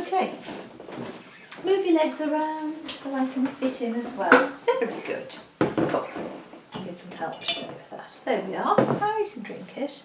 Okay. Move your legs around so I can fit in as well. Very good. Cool. I need some help to do with that. There we are. Now you can drink it.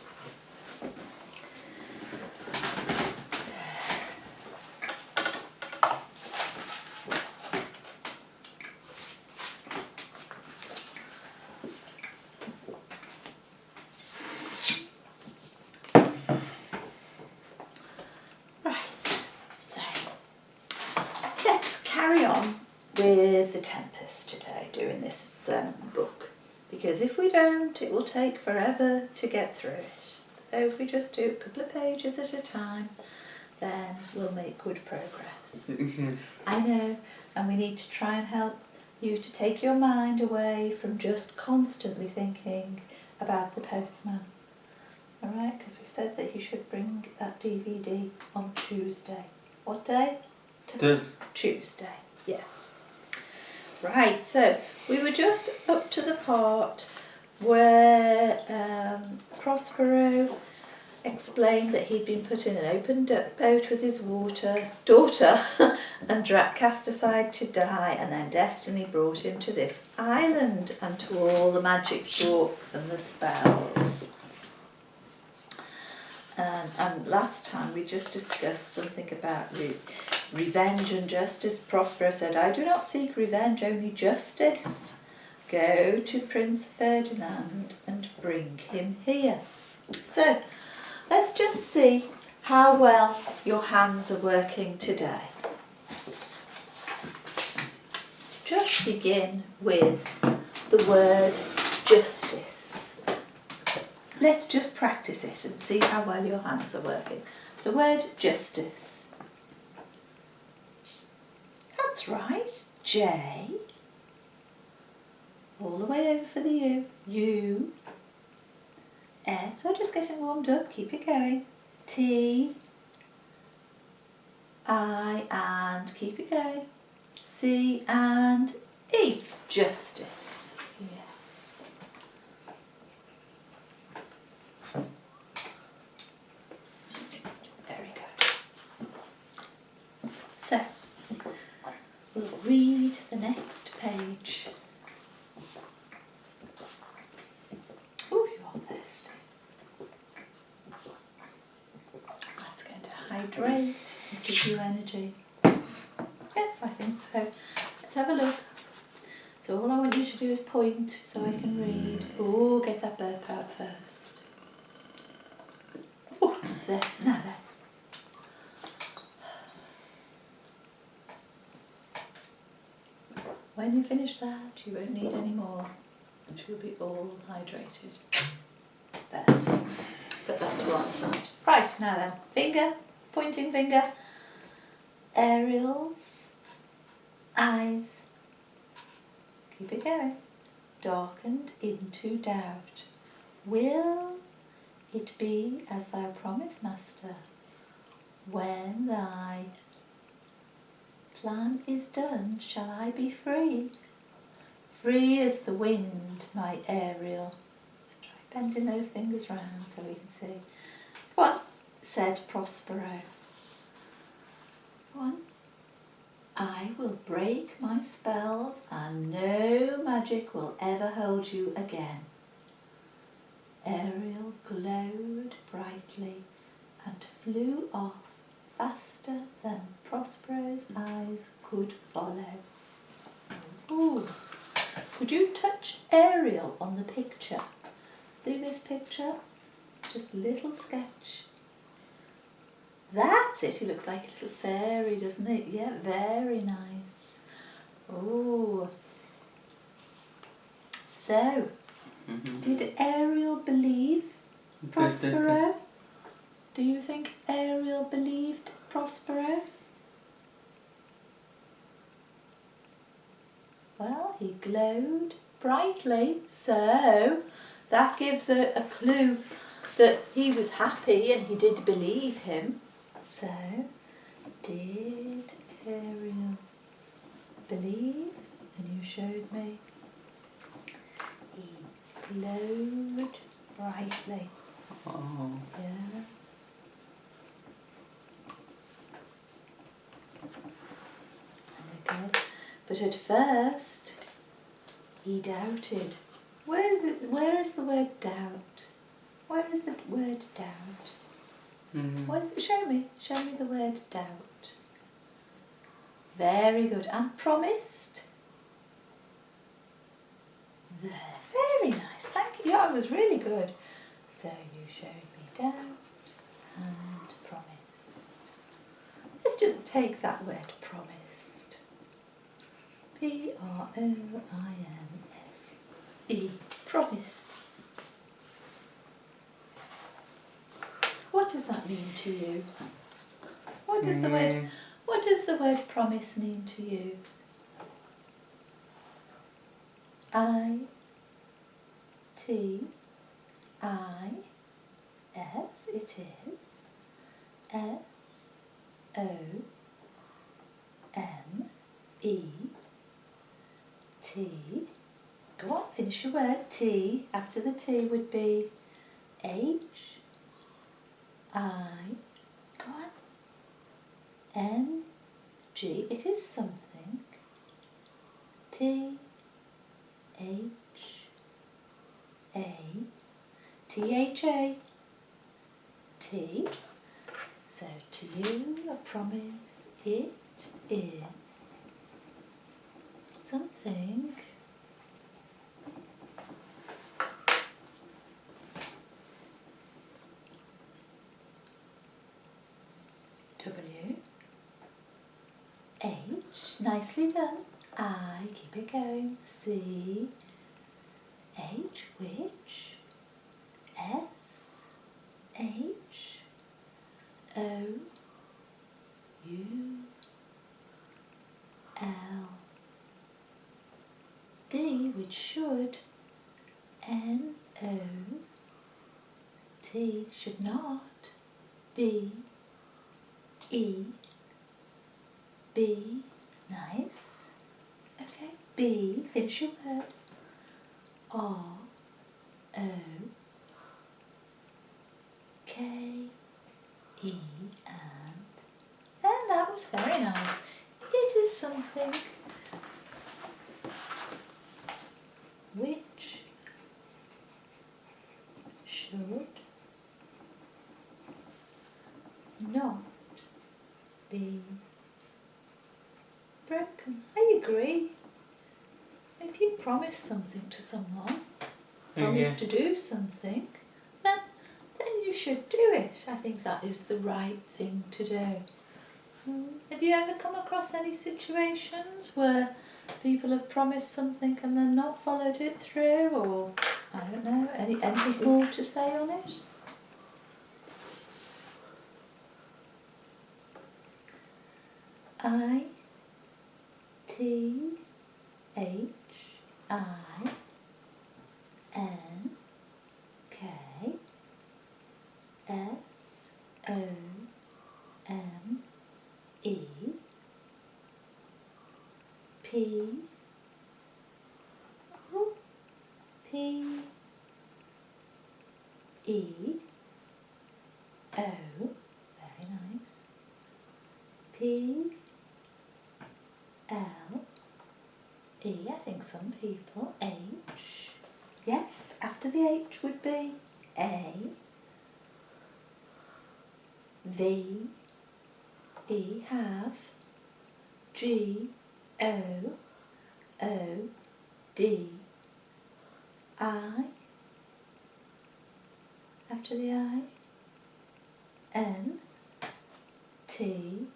Carry on with the Tempest today, doing this book, because if we don't, it will take forever to get through it. So if we just do a couple of pages at a time, then we'll make good progress. I know, and we need to try and help you to take your mind away from just constantly thinking about the postman. Alright, because we've said that he should bring that DVD on Tuesday. What day? Tuesday, yeah. Right, so we were just up to the part where Prospero explained that he'd been put in an open boat with his daughter and cast aside to die, and then destiny brought him to this island and to all the magic books and the spells. And last time we just discussed something about revenge and justice. Prospero said, I do not seek revenge, only justice. Go to Prince Ferdinand and bring him here. So, let's just see how well your hands are working today. Just begin with the word justice. Let's just practice it and see how well your hands are working. The word justice. That's right. J. All the way over for the U. U. S. We're just getting warmed up. Keep it going. T. I and keep it going. C and E. Justice. Yes. Very good. So, we'll read the next page. Oh, you are thirsty. That's going to hydrate and give you energy. Yes, I think so. Let's have a look. So all I want you to do is point so I can read. Oh, get that burp out first. Oh, there, now there. When you finish that, you won't need any more. She'll be all hydrated. There. Put that to one side. Right, now then. Finger, pointing finger. Ariel's eyes. Keep it going. Darkened into doubt. Will it be as thou promised, Master, when thy plan is done, shall I be free? Free as the wind, my Ariel. Just try bending those fingers round so we can see. Go on, said Prospero. Go on. I will break my spells and no magic will ever hold you again. Ariel glowed brightly and flew off faster than Prospero's eyes could follow. Ooh. Could you touch Ariel on the picture? See this picture? Just a little sketch. That's it. He looks like a little fairy, doesn't he? Yeah, very nice. Oh. So, did Ariel believe Prospero? Do you think Ariel believed Prospero? Well, he glowed brightly, so that gives a clue that he was happy and he did believe him. So, did Ariel believe? And you showed me. He glowed brightly. Oh. Yeah. But at first, he doubted. Where is it? Where is the word doubt? Where is the word doubt? Where's it? Show me the word doubt. Very good. And promised. There. Very nice. Thank you. Yeah, it was really good. So you showed me doubt and promised. Let's just take that word promised. P-R-O-I-M-S-E. Promise. What does that mean to you? What does the word promise mean to you? I-T-I-S, it is. S-O-M-E-T. Go on, finish your word. T, after the T would be H-I, go on, N-G, it is something. T-H-A, T-H-A, T. So to you, a promise, it is something. W, H, nicely done. I, keep it going. C, H, which, S, H, O, U, L, D, which should, N, O, T, should not, B, E, B, nice, okay, B, finish your word, R, O, K, E, and that was very nice. It is something which should not be broken. I agree. If you promise something to someone, promise to do something, then you should do it. I think that is the right thing to do. Have you ever come across any situations where people have promised something and then not followed it through, or I don't know, anything more to say on it? I, T, H, I, N, K, S, O, M, E, P, P, E, O, very nice, P, L, E, I think some people, H, yes, after the H would be A, V, E, have, G, O, O, D, I, after the I, N, T,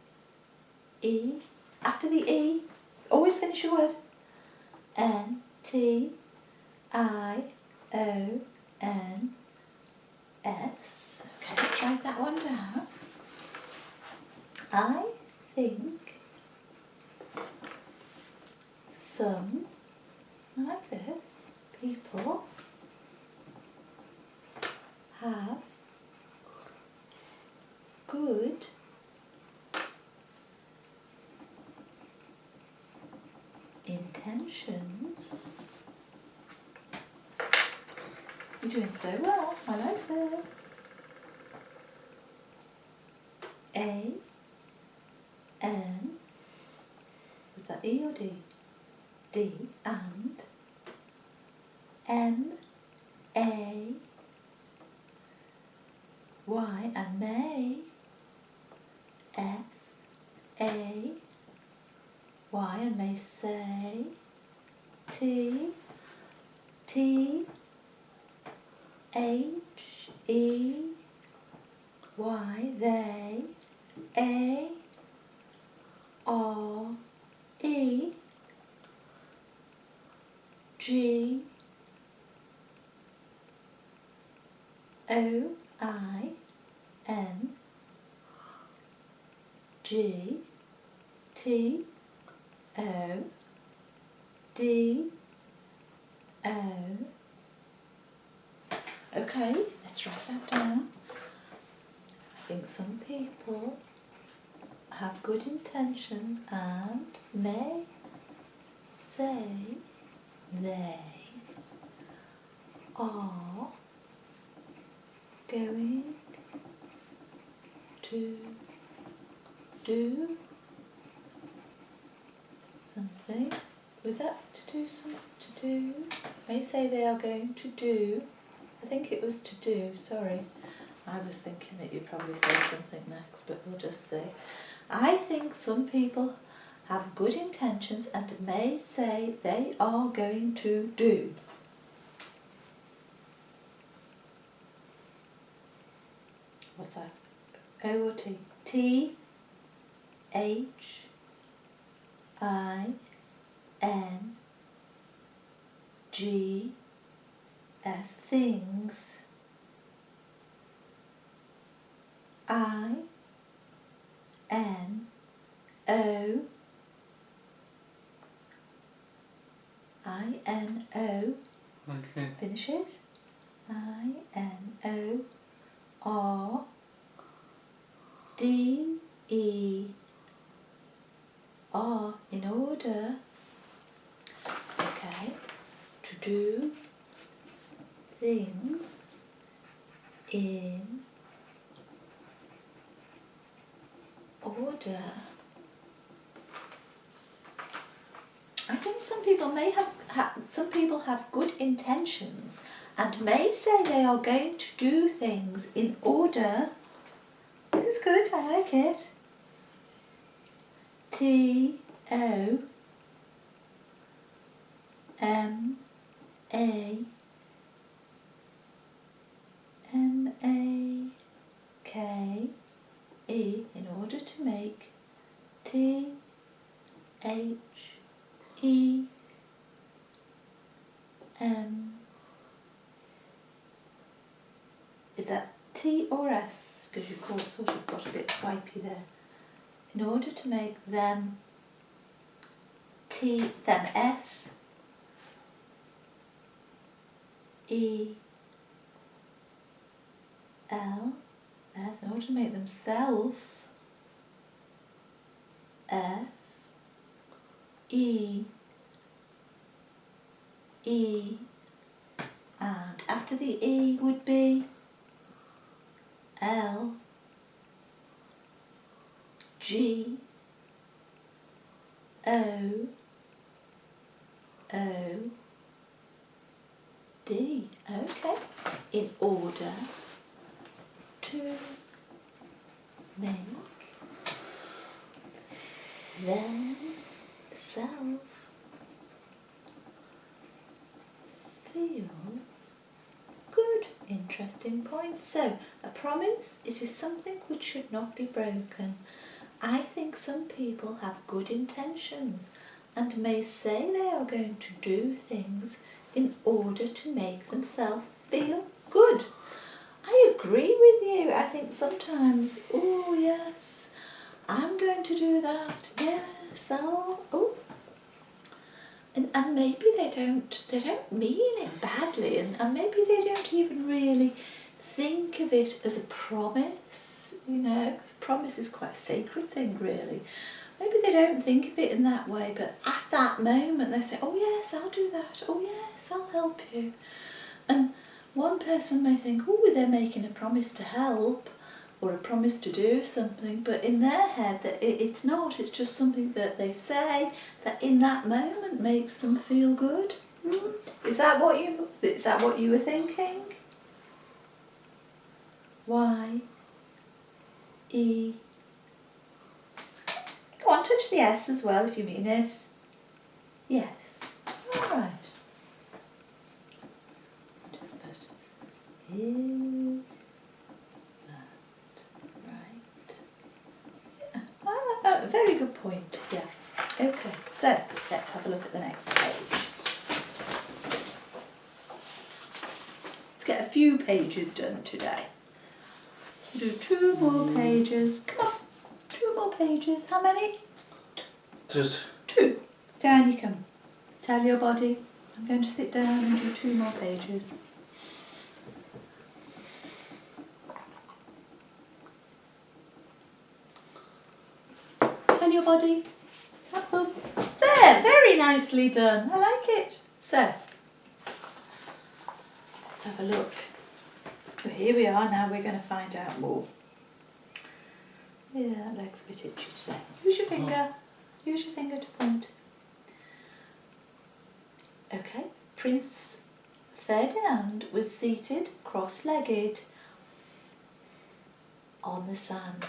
E, after the E, always finish your word, N, T, I, O, N, S. Okay, let's write that one down. I think some, like this, people have good intentions. You're doing so well. I like this. A, N, was that E or D? D and M A Y and May, S A Y and may say, T H E Y they, A R E G O I N G T O D O. Okay, let's write that down. I think some people have good intentions and may say they are going to do something. Was that to do something? To do? May say they are going to do. I think it was to do, sorry. I was thinking that you'd probably say something next, but we'll just say. I think some people have good intentions and may say they are going to do. What's that? O or T? T H I N G S. Things. I N O I N O. Okay. Finish it. I N O R D E R, in order. Okay. To do things in order. I think some people may some people have good intentions and may say they are going to do things in order. This is good, I like it. T O M A K E, in order to make. T H E M. Is that T or S? Because you've sort of got a bit swipey there. In order to make them. Them S E L F. In order to make them self. F E E, and after the E would be L G O O D. Okay. In order to make themselves feel good. Interesting point. So, a promise, it is something which should not be broken. I think some people have good intentions and may say they are going to do things in order to make themselves feel good. I agree with you. I think sometimes, oh yes, I'm going to do that. Yes, and maybe they don't mean it badly, and maybe they don't even really think of it as a promise, because a promise is quite a sacred thing, really. Maybe they don't think of it in that way, but at that moment they say, oh yes, I'll do that. Oh yes, I'll help you. And one person may think, oh, they're making a promise to help, or a promise to do something, but in their head that it's not, it's just something that they say that in that moment makes them feel good. Is that what you were thinking? Y, E. Go on, touch the S as well if you mean it. Yes. All right. Just put, is that right? Yeah. A very good point. Yeah. Okay. So let's have a look at the next page. Let's get a few pages done today. Do 2 more pages. Come on. 2 more pages. How many? Just 2. Down you come. Tell your body, I'm going to sit down and do 2 more pages. Tell your body, up, up. There, very nicely done. I like it. So, let's have a look. So here we are now, we're going to find out more. Yeah, that leg's a bit itchy today. Use your finger. Use your finger to point. Okay, Prince Ferdinand was seated cross-legged on the sand.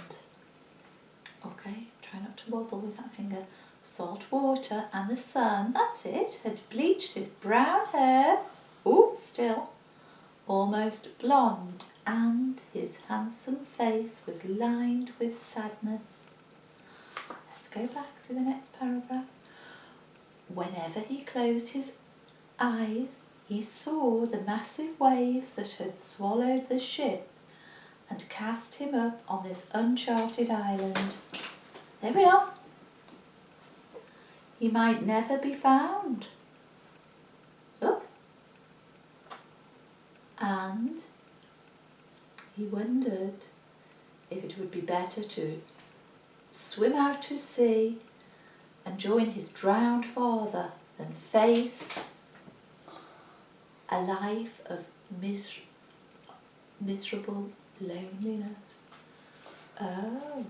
Okay, try not to wobble with that finger. Salt water and the sun, that's it, had bleached his brown hair, still almost blonde, and his handsome face was lined with sadness. Let's go back to the next paragraph. Whenever he closed his eyes, he saw the massive waves that had swallowed the ship and cast him up on this uncharted island. There we are. He might never be found. Look. And he wondered if it would be better to swim out to sea and join his drowned father than face a life of miserable loneliness. Oh.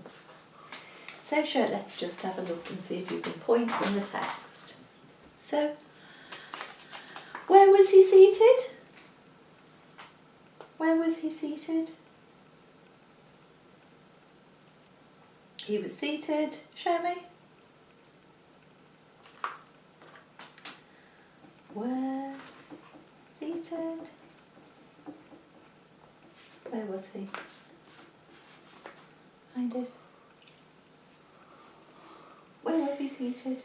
So let's just have a look and see if you can point in the text. So, where was he seated? Where was he seated? He was seated, show me. Where? Seated. Where was he? Find it. Where was he seated?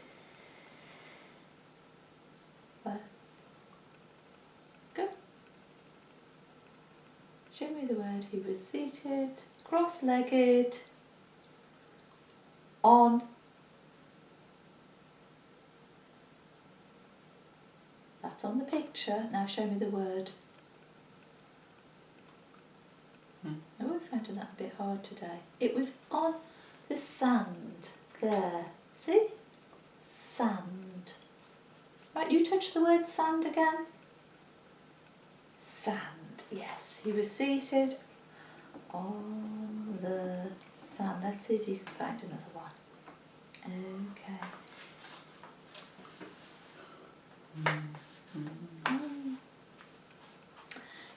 Where? Go. Show me the word. He was seated, cross-legged, on. That's on the picture. Now show me the word. I would have found that a bit hard today. It was on the sand. There. See? Sand. Right, you touch the word sand again. Sand. Yes, he was seated on the sand. Let's see if you can find another one. Okay.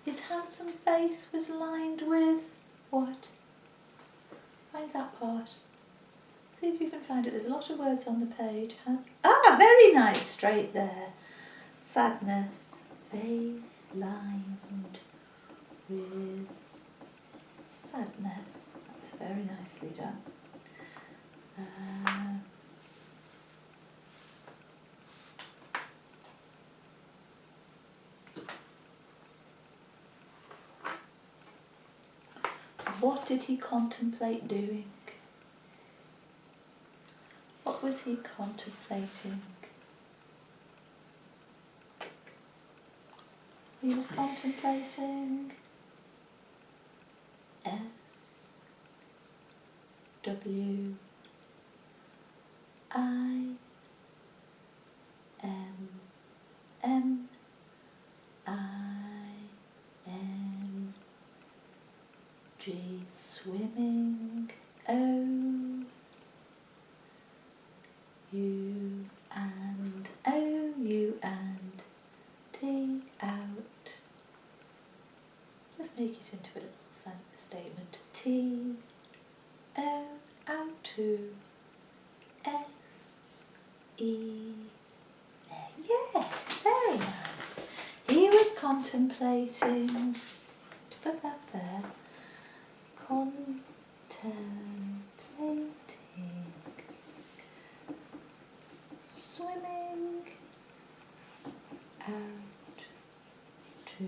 His handsome face was lined with what? Find that part. See if you can find it. There's a lot of words on the page. Very nice, straight there. Sadness. Face lined with sadness. That's very nicely done. What did he contemplate doing? What was he contemplating? He was contemplating S W I M M I N G. swimming, O, U and O, U and T, out. Just make it into a little statement. T, O, out to, S, E, A. Yes, very nice. He was contemplating, put that there, contemplating swimming out to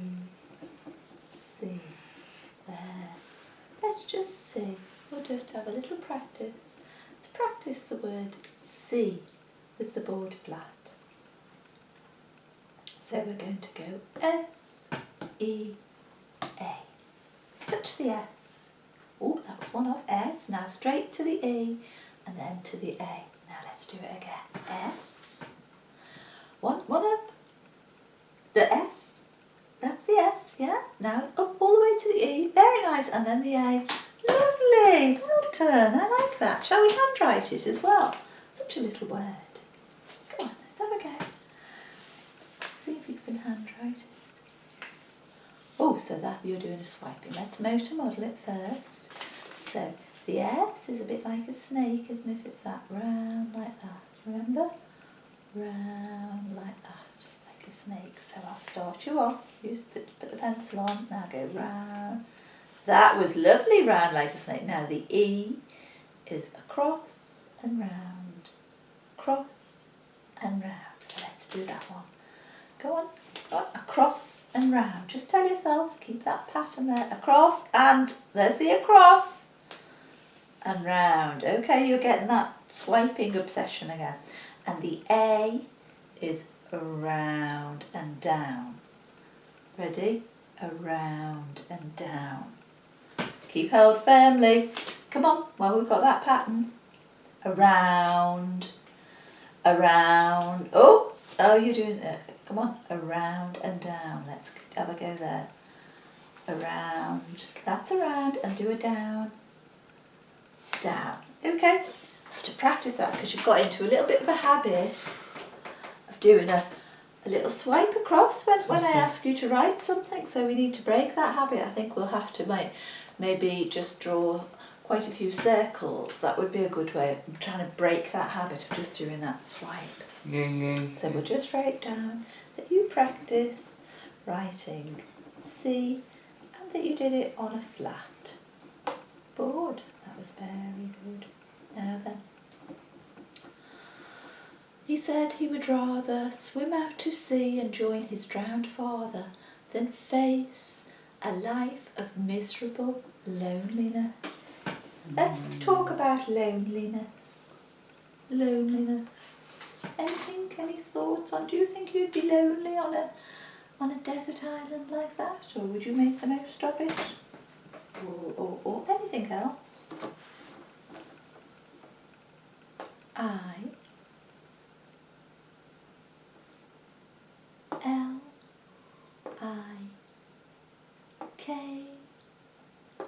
sea. There. Let's just see. We'll just have a little practice. Let's practice the word see with the board flat. So we're going to go S, E, A. Touch the S. Oh, that was one off. S. Now straight to the E and then to the A. Now let's do it again. S. One up. The S. That's the S, yeah? Now up all the way to the E. Very nice. And then the A. Lovely. Well done. I like that. Shall we handwrite it as well? Such a little word. Come on, let's have a go. See if you can handwrite it. Oh, so that you're doing a swiping. Let's motor model it first. So the S is a bit like a snake, isn't it? It's that round like that. Remember? Round like that, like a snake. So I'll start you off. You put the pencil on. Now go round. That was lovely, round like a snake. Now the E is across and round, across and round. So let's do that one. Go on, across and round. Just tell yourself, keep that pattern there. Across and, there's the across and round. Okay, you're getting that swiping obsession again. And the A is around and down. Ready? Around and down. Keep held firmly. Come on, well, we've got that pattern. Around, around. Oh, you're doing it. Come on, around and down. Let's have a go there. Around, that's around, and do a down, down. Okay, I have to practice that because you've got into a little bit of a habit of doing a little swipe across when I ask you to write something. So we need to break that habit. I think we'll have to maybe just draw quite a few circles. That would be a good way of trying to break that habit of just doing that swipe. So we'll just write down that you practice writing C and that you did it on a flat board. That was very good. Now then. He said he would rather swim out to sea and join his drowned father than face a life of miserable loneliness. Let's talk about loneliness. Loneliness. Anything? Any thoughts on? Do you think you'd be lonely on a desert island like that, or would you make the most of it, or anything else? I-L-I-K.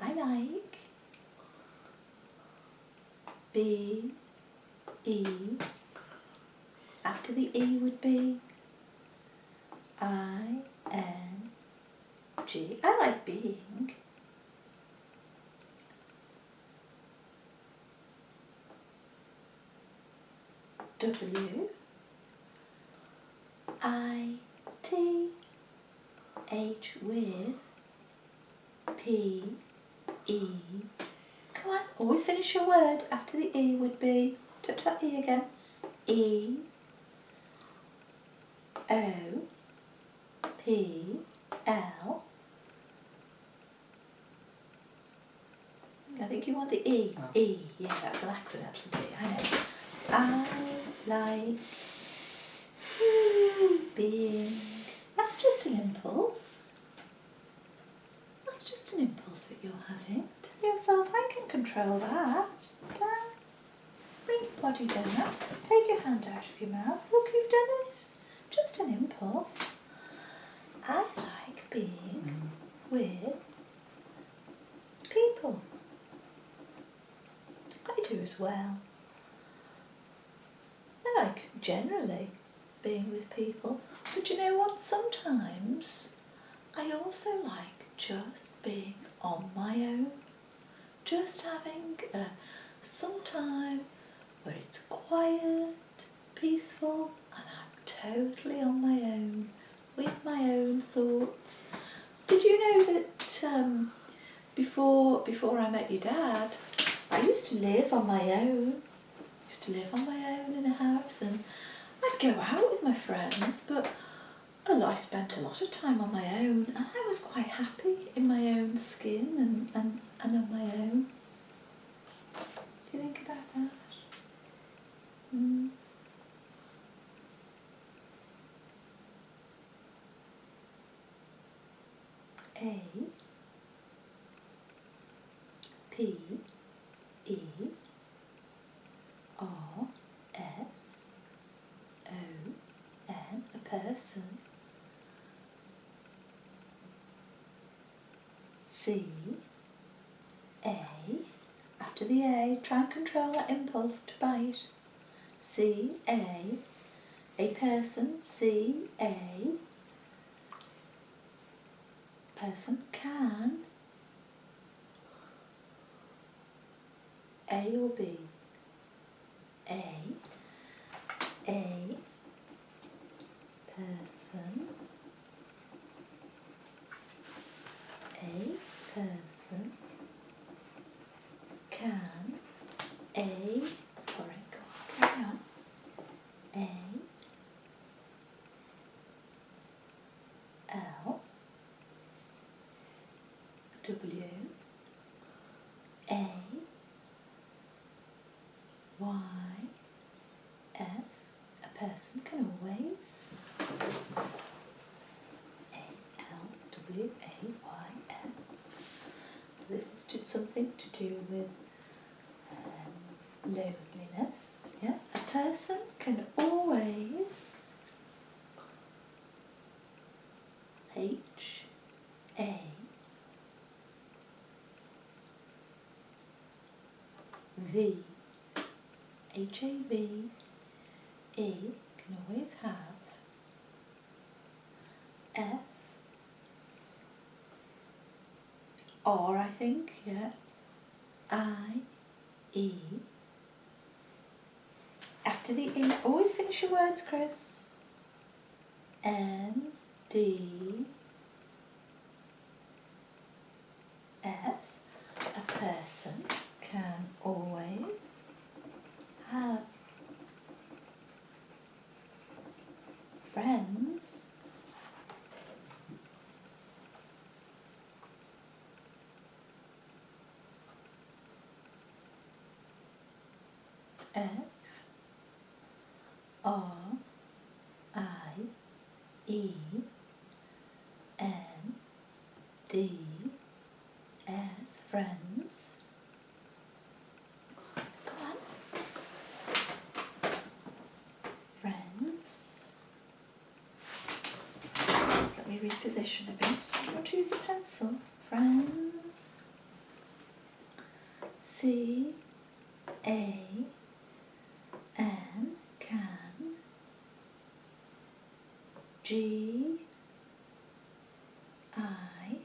I like. B-E. After the E would be I-N-G. I like being. W. I-T-H with P-E. Come on, always finish your word. After the E would be, touch that E again. E. O, P, L. I think you want the E. Oh. E, yeah, that was an accidental D, I know. I like being. That's just an impulse. That's just an impulse that you're having. Tell yourself, I can control that. Down. Bring your body down. Take your hand out of your mouth. Look, you've done it. Just an impulse. I like being with people. as well. I like generally being with people, but you know what, sometimes I also like just being on my own, just having some time where it's quiet, peaceful, and I'm totally on my own with my own thoughts. Did you know that before I met your dad, I used to live on my own. In a house, and I'd go out with my friends, but I spent a lot of time on my own, and I was quite happy in my own skin and on my own. Do you think about that? A P E R S O N, a person. C A, after the A, try and control that impulse to bite. C A person. C A, person can. A or B? A person. A person can. Carry on. L W A Y S, a person can always. ALWAYS. So this is something to do with loneliness. Yeah, a person can always. HAVE can always have. F R, I think, yeah. IE. After the E, always finish your words, Chris. ND S, a person can always have friends. F R I E N D S, friends. Go on. Friends. Just let me reposition a bit. Do you want to use the pencil? Friends. C A N, can. G I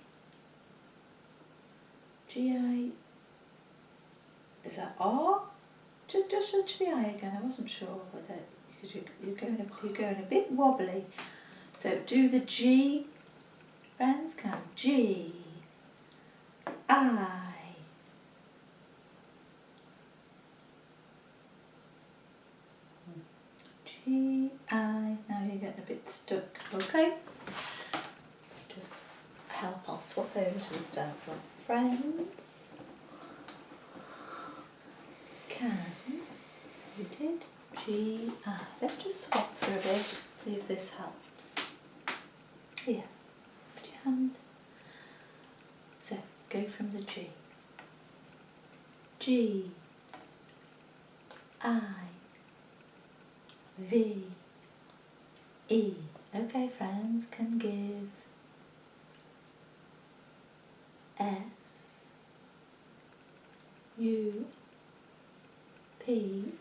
is that R? Just touch the I again. I wasn't sure whether, because you're going a bit wobbly. So do the G. Friends can. G I G I. Now you're getting a bit stuck. Okay. Just help. I'll swap over to the stencil. Friends can. You did. G I. Let's just swap for a bit. See if this helps. Here. Put your hand. So go from the G. G I V E. Okay, friends can give. S U P,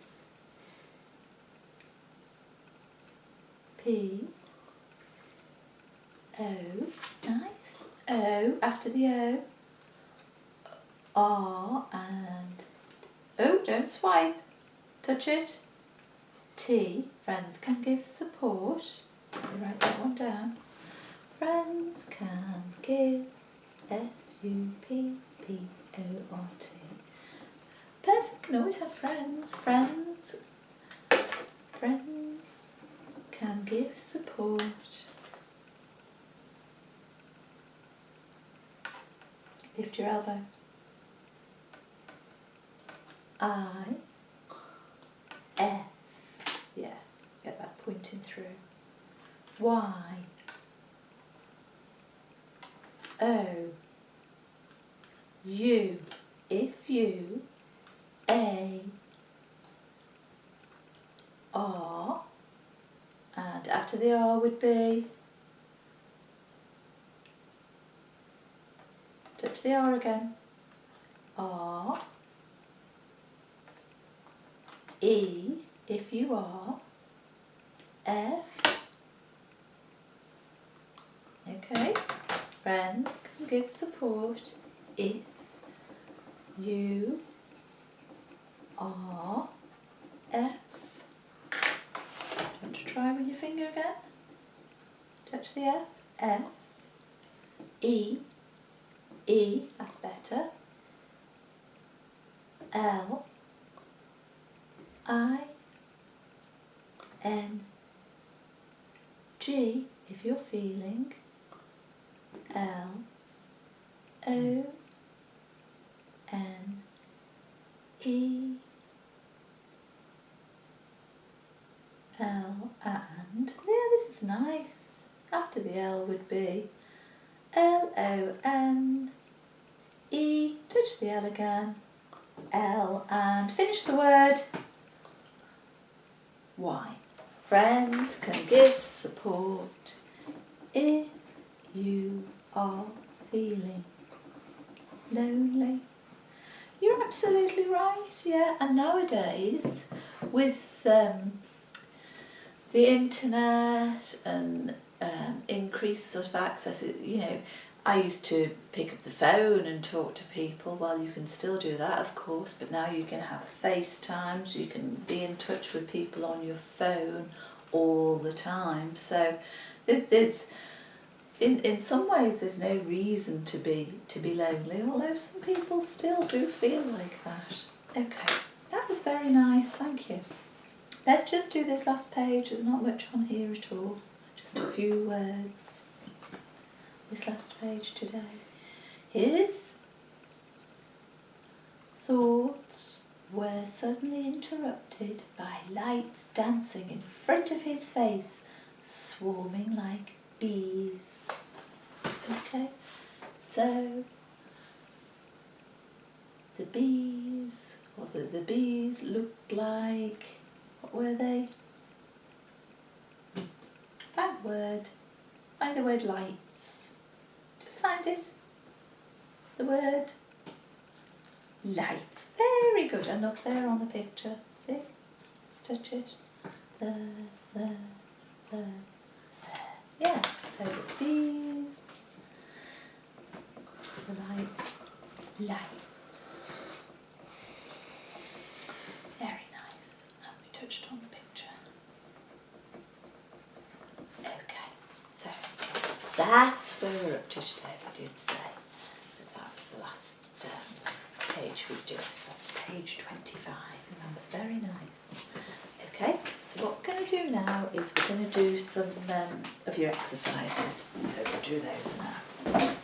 P, O, nice, O, after the O, R and, oh, don't swipe, touch it, T, friends can give support, let me write that one down, friends can give, S-U-P-P-O-R-T, person can always have friends, friends can give support. Lift your elbow. I, F, yeah, get that pointing through. Y, O, U, if you, A, R, and after the R would be, touch the R again, R, E, if you are, F, okay, friends can give support if you are, F, do you want to try with your finger again, touch the F, F, E, E, that's better, L, I, N, G, if you're feeling, L, O, N, E, L, and, yeah, this is nice, after the L would be L, O, N, E, touch the L again, L, and finish the word Y. Friends can give support if you are feeling lonely. You're absolutely right, yeah. And nowadays, with the internet and increased sort of access, you know, I used to pick up the phone and talk to people. Well, you can still do that, of course, but now you can have FaceTimes, you can be in touch with people on your phone all the time. So there's, in some ways, there's no reason to be lonely, although some people still do feel like that. Okay, that was very nice, thank you. Let's just do this last page. There's not much on here at all, just a few words. This last page today. His thoughts were suddenly interrupted by lights dancing in front of his face, swarming like bees. Okay, so the bees, or the bees looked like, what were they? Find the word lights. Just find it. The word lights. Very good. And up there on the picture. See? Let's touch it. Yeah. So the bees. The lights. Very nice. And we touched on the picture. Okay. So that's where we're up to today. I did say that was the last page we do. So that's page 25, and that was very nice. Okay, so what we're going to do now is we're going to do some of your exercises. So we'll do those now.